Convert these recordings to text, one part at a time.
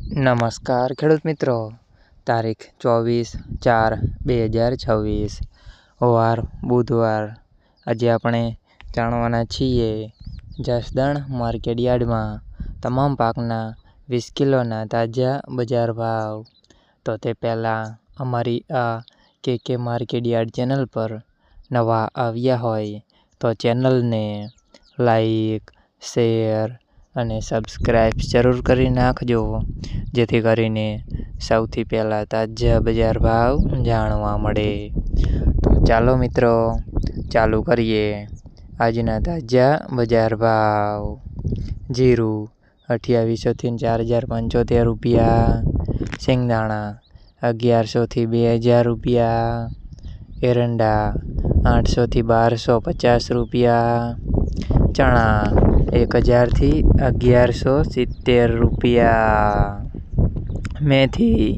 નમસ્કાર ખેડૂત મિત્રો, તારીખ 24/4/2026 વાર બુધવાર। આજે આપણે જાણવાના છીએ જસદણ માર્કેટયાર્ડમાં તમામ પાકના 20 કિલોના તાજા બજાર ભાવ। તો તે પહેલાં અમારી આ કે માર્કેટયાર્ડ ચેનલ પર નવા આવ્યા હોય તો ચેનલને લાઈક, શેર અને સબસ્ક્રાઈબ જરૂર કરી નાખજો, જેથી કરીને સૌથી પહેલાં તાજા બજાર ભાવ જાણવા મળે। તો ચાલો મિત્રો, ચાલુ કરીએ આજના તાજા બજાર ભાવ। જીરું 2800 થી 4075 રૂપિયા, સિંગદાણા 1100 થી 2000 રૂપિયા, એરંડા 800 થી 1250 રૂપિયા, ચણા 1000 થી 1170 રૂપિયા, મેથી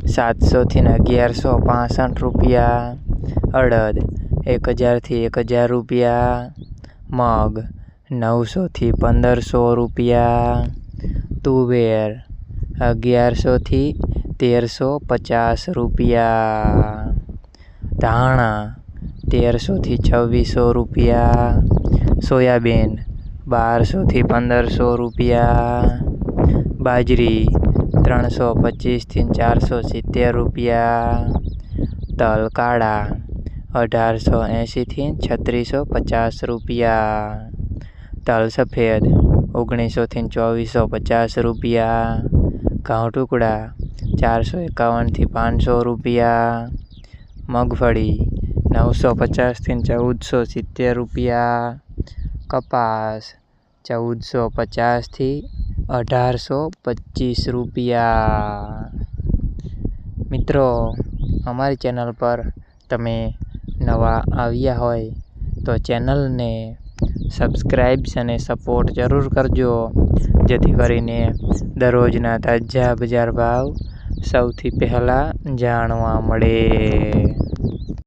700 થી 1165 રૂપિયા, અડદ 1000 થી 1000 રૂપિયા, મગ 900 થી 1500 રૂપિયા, તુવેર 1100 થી 1350 રૂપિયા, ધાણા 1300 થી 2600 રૂપિયા, સોયાબીન 1200 થી 1500 રૂપિયા, બાજરી 325 થી 470 રૂપિયા, તલ કાળા 1880 થી 3650 રૂપિયા, તલ સફેદ 1900 થી 2450 રૂપિયા, ઘઉં ટુકડા 451 થી 500 રૂપિયા, મગફળી 950 થી 1470 રૂપિયા, કપાસ 1450 થી 1825 રૂપિયા। મિત્રો, અમારી ચેનલ પર તમે નવા આવ્યા હોય તો ચેનલને સબસ્ક્રાઈબ અને સપોર્ટ જરૂર કરજો, જેથી કરીને દરરોજના તાજા બજાર ભાવ સૌથી પહેલાં જાણવા મળે।